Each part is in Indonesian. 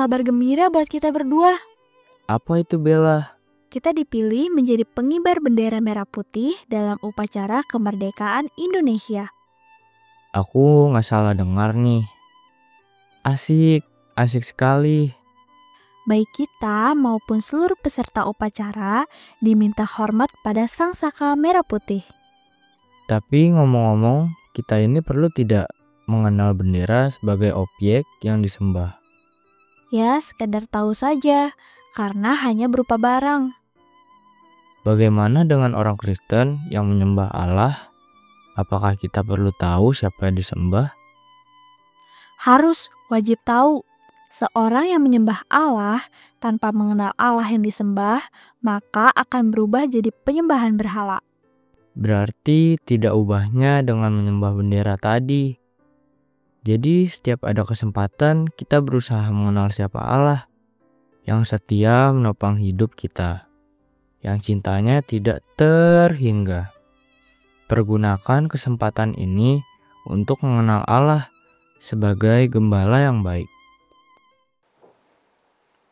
kabar gembira buat kita berdua. Apa itu, Bella? Kita dipilih menjadi pengibar bendera merah putih dalam upacara kemerdekaan Indonesia. Aku nggak salah dengar nih. Asik, asik sekali. Baik kita maupun seluruh peserta upacara diminta hormat pada Sang Saka Merah Putih. Tapi ngomong-ngomong, kita ini perlu tidak mengenal bendera sebagai objek yang disembah. Ya, sekedar tahu saja, karena hanya berupa barang. Bagaimana dengan orang Kristen yang menyembah Allah? Apakah kita perlu tahu siapa yang disembah? Harus wajib tahu. Seorang yang menyembah Allah tanpa mengenal Allah yang disembah, maka akan berubah jadi penyembahan berhala. Berarti tidak ubahnya dengan menyembah bendera tadi. Jadi setiap ada kesempatan kita berusaha mengenal siapa Allah yang setia menopang hidup kita, yang cintanya tidak terhingga. Pergunakan kesempatan ini untuk mengenal Allah sebagai gembala yang baik.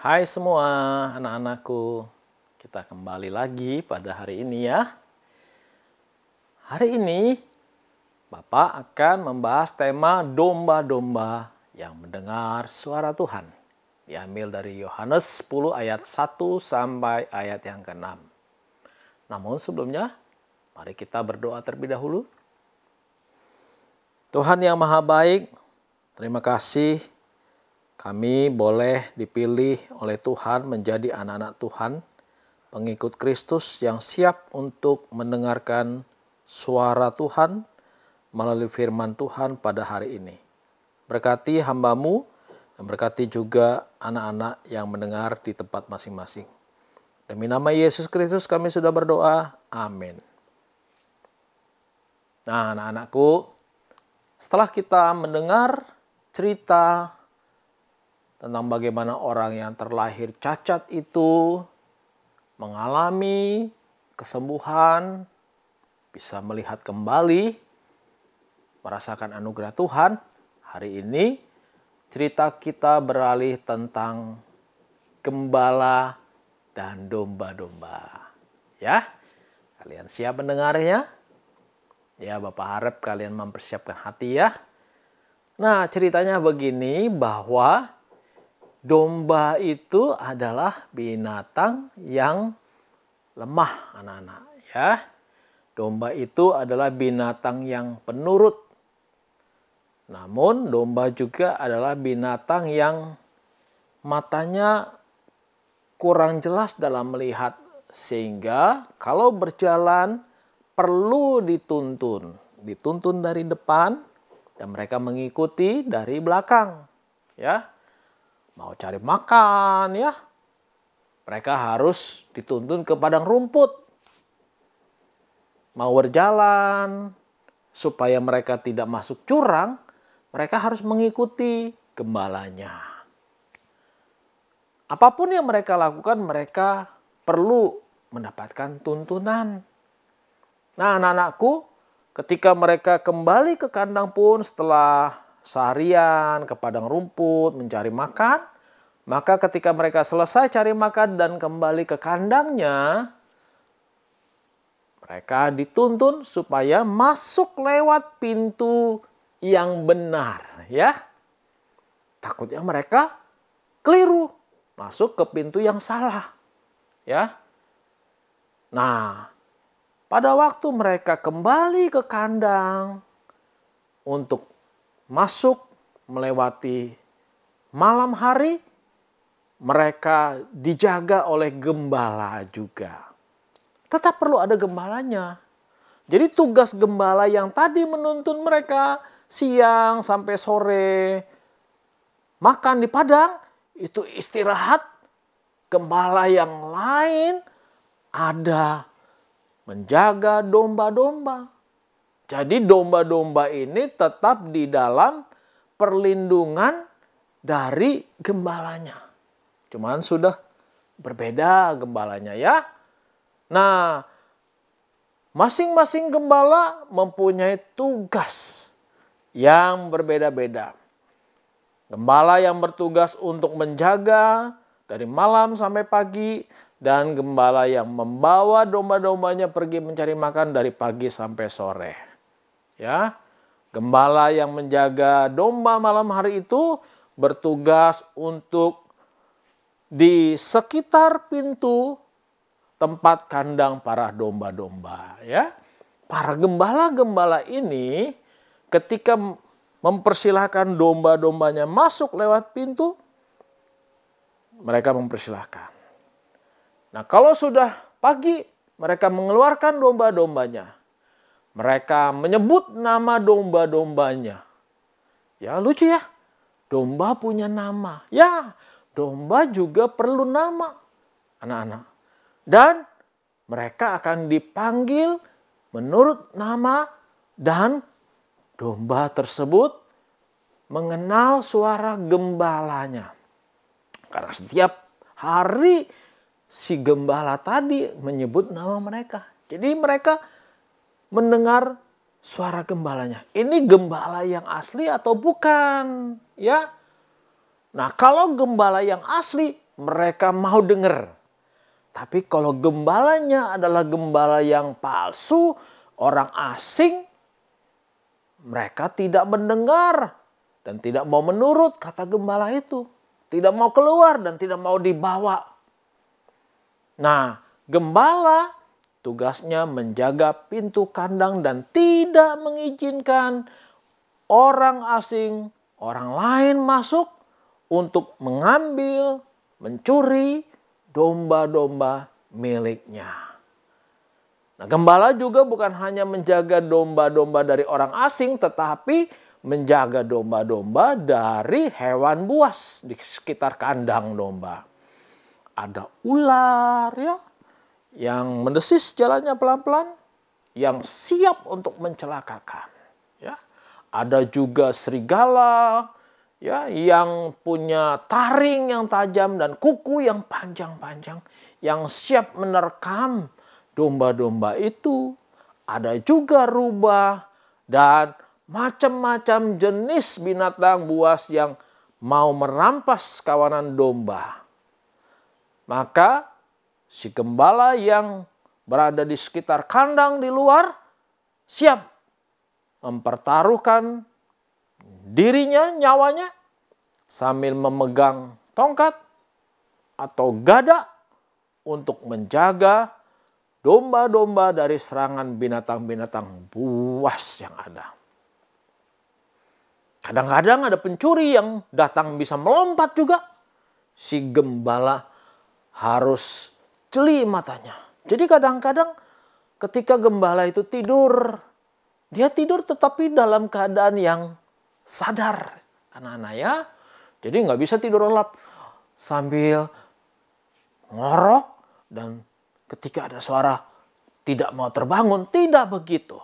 Hai semua anak-anakku, kita kembali lagi pada hari ini ya. Hari ini Bapak akan membahas tema domba-domba yang mendengar suara Tuhan. Diambil dari Yohanes 10 ayat 1 sampai ayat yang ke-6. Namun sebelumnya, mari kita berdoa terlebih dahulu. Tuhan yang Maha Baik, terima kasih kami boleh dipilih oleh Tuhan menjadi anak-anak Tuhan, pengikut Kristus yang siap untuk mendengarkan suara Tuhan melalui firman Tuhan pada hari ini. Berkati hamba-Mu dan berkati juga anak-anak yang mendengar di tempat masing-masing. Demi nama Yesus Kristus kami sudah berdoa. Amin. Nah, anak-anakku, setelah kita mendengar cerita tentang bagaimana orang yang terlahir cacat itu mengalami kesembuhan, bisa melihat kembali, merasakan anugerah Tuhan. Hari ini cerita kita beralih tentang gembala dan domba-domba. Ya, kalian siap mendengarnya? Ya, Bapak harap kalian mempersiapkan hati ya. Nah, ceritanya begini bahwa domba itu adalah binatang yang lemah, anak-anak ya. Domba itu adalah binatang yang penurut. Namun domba juga adalah binatang yang matanya kurang jelas dalam melihat, sehingga kalau berjalan perlu dituntun. Dituntun dari depan dan mereka mengikuti dari belakang. Ya. Mau cari makan ya, mereka harus dituntun ke padang rumput. Mau berjalan supaya mereka tidak masuk jurang, mereka harus mengikuti gembalanya. Apapun yang mereka lakukan, mereka perlu mendapatkan tuntunan. Nah, anak-anakku, ketika mereka kembali ke kandang pun setelah seharian ke padang rumput mencari makan, maka ketika mereka selesai cari makan dan kembali ke kandangnya, mereka dituntun supaya masuk lewat pintu yang benar, ya. Takutnya mereka keliru, masuk ke pintu yang salah, ya. Nah, pada waktu mereka kembali ke kandang untuk masuk melewati malam hari, mereka dijaga oleh gembala juga. Tetap perlu ada gembalanya. Jadi tugas gembala yang tadi menuntun mereka siang sampai sore makan di padang, itu istirahat. Gembala yang lain ada menjaga domba-domba. Jadi domba-domba ini tetap di dalam perlindungan dari gembalanya. Cuman sudah berbeda gembalanya ya. Nah, masing-masing gembala mempunyai tugas yang berbeda-beda. Gembala yang bertugas untuk menjaga dari malam sampai pagi, dan gembala yang membawa domba-dombanya pergi mencari makan dari pagi sampai sore. Ya, gembala yang menjaga domba malam hari itu bertugas untuk di sekitar pintu tempat kandang para domba-domba. Ya, para gembala-gembala ini ketika mempersilahkan domba-dombanya masuk lewat pintu, mereka mempersilahkan. Nah, kalau sudah pagi, mereka mengeluarkan domba-dombanya. Mereka menyebut nama domba-dombanya. Ya, lucu ya. Domba punya nama. Ya, domba juga perlu nama, anak-anak. Dan mereka akan dipanggil menurut nama, dan domba tersebut mengenal suara gembalanya. Karena setiap hari si gembala tadi menyebut nama mereka. Jadi mereka mendengar suara gembalanya. Ini gembala yang asli atau bukan? Ya. Nah, kalau gembala yang asli, mereka mau dengar. Tapi kalau gembalanya adalah gembala yang palsu, orang asing, mereka tidak mendengar dan tidak mau menurut kata gembala itu. Tidak mau keluar dan tidak mau dibawa. Nah, gembala tugasnya menjaga pintu kandang dan tidak mengizinkan orang asing, orang lain masuk untuk mengambil, mencuri domba-domba miliknya. Nah, gembala juga bukan hanya menjaga domba-domba dari orang asing, tetapi menjaga domba-domba dari hewan buas di sekitar kandang domba. Ada ular ya, yang mendesis jalannya pelan-pelan, yang siap untuk mencelakakan. Ya, ada juga serigala ya, yang punya taring yang tajam dan kuku yang panjang-panjang, yang siap menerkam domba-domba itu. Ada juga rubah dan macam-macam jenis binatang buas yang mau merampas kawanan domba. Maka si gembala yang berada di sekitar kandang di luar siap mempertaruhkan dirinya, nyawanya, sambil memegang tongkat atau gada untuk menjaga domba-domba dari serangan binatang-binatang buas yang ada. Kadang-kadang ada pencuri yang datang bisa melompat juga. Si gembala harus jeli matanya. Jadi kadang-kadang ketika gembala itu tidur, dia tidur tetapi dalam keadaan yang sadar, anak-anak ya. Jadi nggak bisa tidur lelap sambil ngorok dan ketika ada suara tidak mau terbangun. Tidak begitu.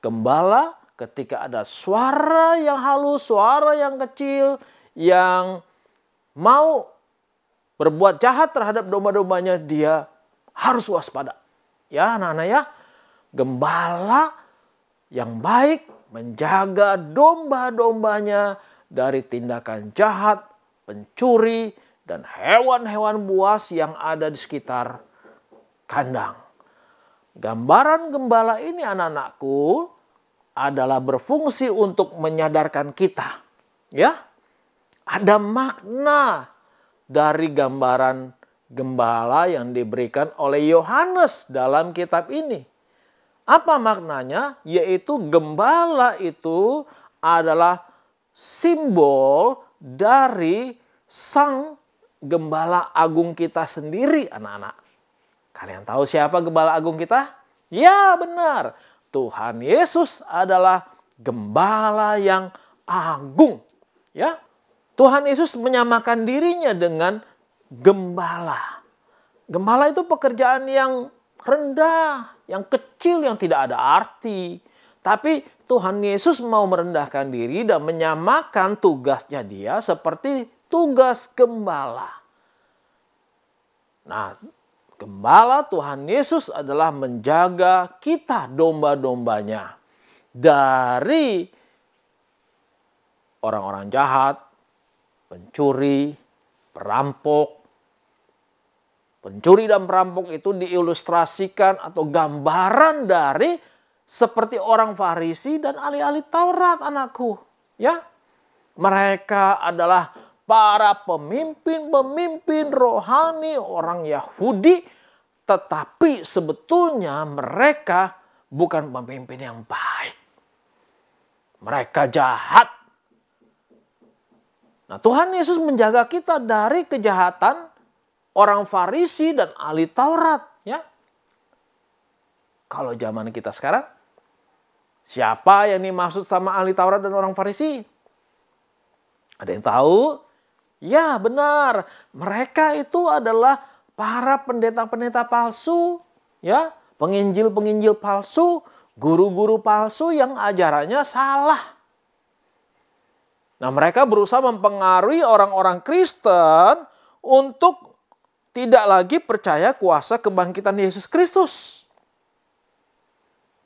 Gembala ketika ada suara yang halus, suara yang kecil, yang mau berbuat jahat terhadap domba-dombanya, dia harus waspada. Ya anak-anak ya, gembala yang baik menjaga domba-dombanya dari tindakan jahat, pencuri, dan hewan-hewan buas yang ada di sekitar kandang. Gambaran gembala ini anak-anakku adalah berfungsi untuk menyadarkan kita. Ya, ada makna dari gambaran gembala yang diberikan oleh Yohanes dalam kitab ini. Apa maknanya? Yaitu gembala itu adalah simbol dari sang gembala agung kita sendiri, anak-anak. Kalian tahu siapa gembala agung kita? Ya benar, Tuhan Yesus adalah gembala yang agung. Ya, Tuhan Yesus menyamakan dirinya dengan gembala. Gembala itu pekerjaan yang rendah, yang kecil, yang tidak ada arti. Tapi Tuhan Yesus mau merendahkan diri dan menyamakan tugasnya dia seperti tugas gembala. Nah, gembala Tuhan Yesus adalah menjaga kita, domba-dombanya, dari orang-orang jahat, pencuri, perampok. Pencuri dan perampok itu diilustrasikan atau gambaran dari seperti orang Farisi dan ahli-ahli Taurat, anakku. Ya, mereka adalah para pemimpin-pemimpin rohani orang Yahudi, tetapi sebetulnya mereka bukan pemimpin yang baik. Mereka jahat. Nah, Tuhan Yesus menjaga kita dari kejahatan orang Farisi dan ahli Taurat, ya. Kalau zaman kita sekarang, siapa yang dimaksud sama ahli Taurat dan orang Farisi? Ada yang tahu? Ya, benar. Mereka itu adalah para pendeta-pendeta palsu, ya, penginjil-penginjil palsu, guru-guru palsu yang ajarannya salah. Nah, mereka berusaha mempengaruhi orang-orang Kristen untuk tidak lagi percaya kuasa kebangkitan Yesus Kristus.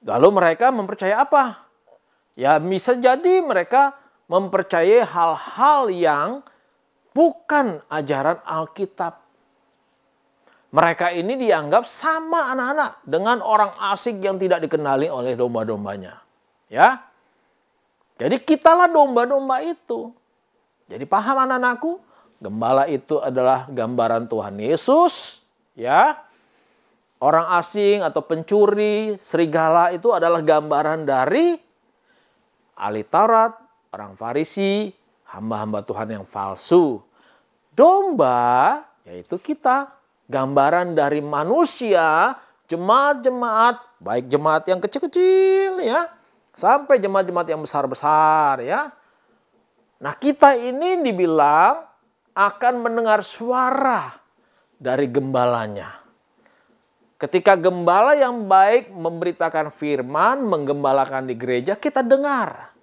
Lalu mereka mempercaya apa? Ya, bisa jadi mereka mempercayai hal-hal yang bukan ajaran Alkitab. Mereka ini dianggap sama anak-anak dengan orang asing yang tidak dikenali oleh domba-dombanya. Ya. Jadi kitalah domba-domba itu. Jadi paham anak-anakku? Gembala itu adalah gambaran Tuhan Yesus. Ya. Orang asing atau pencuri, serigala itu adalah gambaran dari ahli Taurat, orang Farisi, hamba-hamba Tuhan yang palsu. Domba, yaitu kita, gambaran dari manusia, jemaat-jemaat, baik jemaat yang kecil-kecil, ya, sampai jemaat-jemaat yang besar-besar, ya. Nah, kita ini dibilang akan mendengar suara dari gembalanya. Ketika gembala yang baik memberitakan firman, menggembalakan di gereja, kita dengar.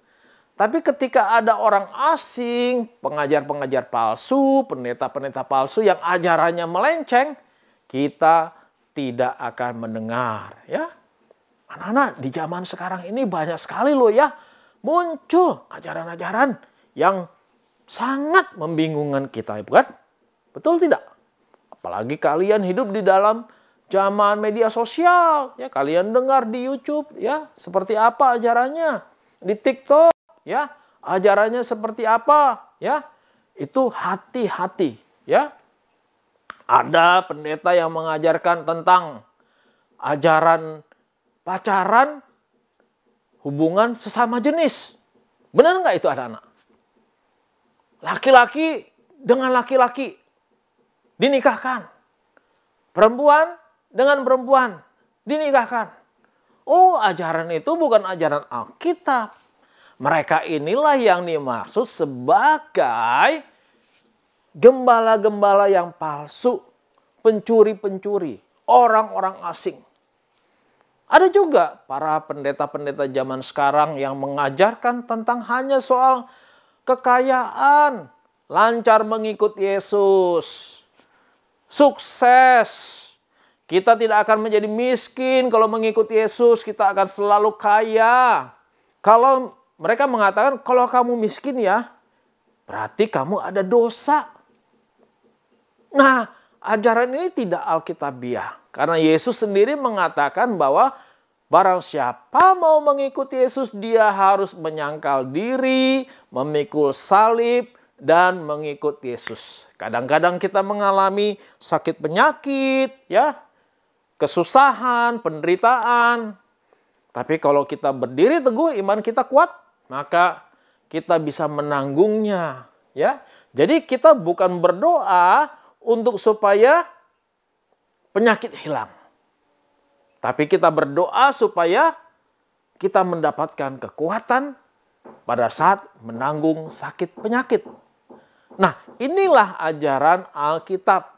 Tapi ketika ada orang asing, pengajar-pengajar palsu, pendeta-pendeta palsu yang ajarannya melenceng, kita tidak akan mendengar, ya. Anak-anak, di zaman sekarang ini banyak sekali loh ya, muncul ajaran-ajaran yang sangat membingungkan kita, bukan? Betul tidak? Apalagi kalian hidup di dalam zaman media sosial, ya, kalian dengar di YouTube, ya, seperti apa ajarannya, di TikTok, ya, ajarannya seperti apa, ya. Itu hati-hati, ya. Ada pendeta yang mengajarkan tentang ajaran pacaran, hubungan sesama jenis. Benar nggak itu anak-anak? Laki-laki dengan laki-laki dinikahkan. Perempuan dengan perempuan dinikahkan. Oh, ajaran itu bukan ajaran Alkitab. Mereka inilah yang dimaksud sebagai gembala-gembala yang palsu, pencuri-pencuri, orang-orang asing. Ada juga para pendeta-pendeta zaman sekarang yang mengajarkan tentang hanya soal kekayaan, lancar mengikut Yesus, sukses. Kita tidak akan menjadi miskin kalau mengikut Yesus, kita akan selalu kaya. Kalau mereka mengatakan kalau kamu miskin ya, berarti kamu ada dosa. Nah, ajaran ini tidak alkitabiah. Karena Yesus sendiri mengatakan bahwa barang siapa mau mengikuti Yesus, dia harus menyangkal diri, memikul salib, dan mengikut Yesus. Kadang-kadang kita mengalami sakit penyakit, ya, kesusahan, penderitaan. Tapi kalau kita berdiri teguh, iman kita kuat, maka kita bisa menanggungnya, ya. Jadi kita bukan berdoa untuk supaya penyakit hilang. Tapi kita berdoa supaya kita mendapatkan kekuatan pada saat menanggung sakit penyakit. Nah, inilah ajaran Alkitab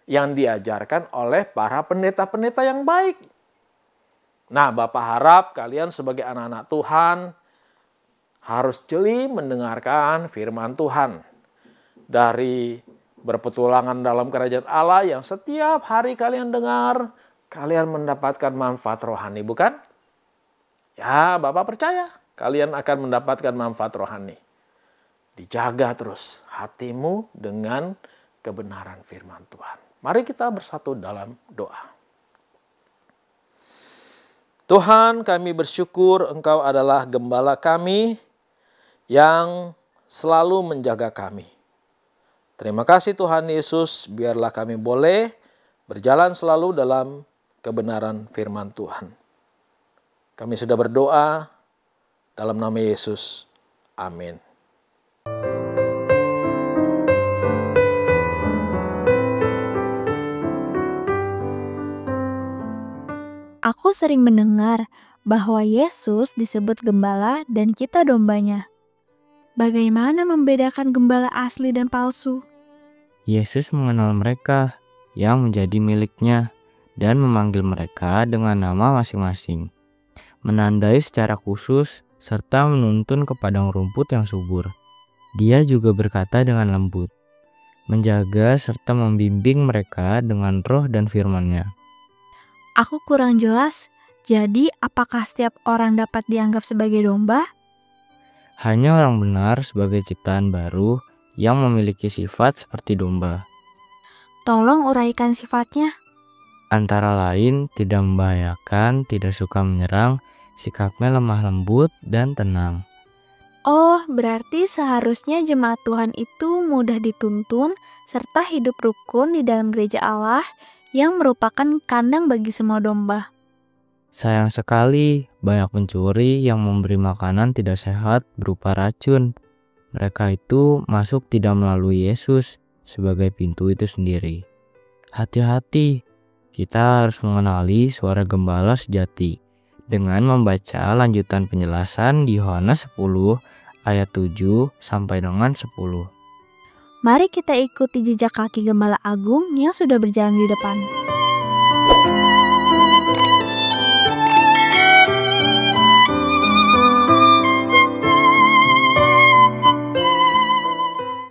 yang diajarkan oleh para pendeta-pendeta yang baik. Nah, Bapak harap kalian sebagai anak-anak Tuhan harus jeli mendengarkan firman Tuhan. Dari berpetualangan dalam kerajaan Allah yang setiap hari kalian dengar, kalian mendapatkan manfaat rohani, bukan? Ya, Bapak percaya kalian akan mendapatkan manfaat rohani. dijaga terus hatimu dengan kebenaran firman Tuhan. Mari kita bersatu dalam doa. Tuhan, kami bersyukur Engkau adalah gembala kami yang selalu menjaga kami. Terima kasih Tuhan Yesus, biarlah kami boleh berjalan selalu dalam kebenaran firman Tuhan. Kami sudah berdoa dalam nama Yesus. Amin. Aku sering mendengar bahwa Yesus disebut gembala dan kita dombanya. Bagaimana membedakan gembala asli dan palsu? Yesus mengenal mereka yang menjadi miliknya dan memanggil mereka dengan nama masing-masing, menandai secara khusus serta menuntun ke padang rumput yang subur. Dia juga berkata dengan lembut, menjaga serta membimbing mereka dengan roh dan firman-Nya. Aku kurang jelas, jadi apakah setiap orang dapat dianggap sebagai domba? Hanya orang benar sebagai ciptaan baru yang memiliki sifat seperti domba. Tolong uraikan sifatnya. Antara lain tidak membahayakan, tidak suka menyerang, sikapnya lemah lembut dan tenang. Oh, berarti seharusnya jemaat Tuhan itu mudah dituntun serta hidup rukun di dalam gereja Allah yang merupakan kandang bagi semua domba. Sayang sekali, banyak pencuri yang memberi makanan tidak sehat berupa racun. Mereka itu masuk tidak melalui Yesus sebagai pintu itu sendiri. Hati-hati, kita harus mengenali suara gembala sejati dengan membaca lanjutan penjelasan di Yohanes 10 ayat 7 sampai dengan 10. Mari kita ikuti jejak kaki Gembala Agung yang sudah berjalan di depan.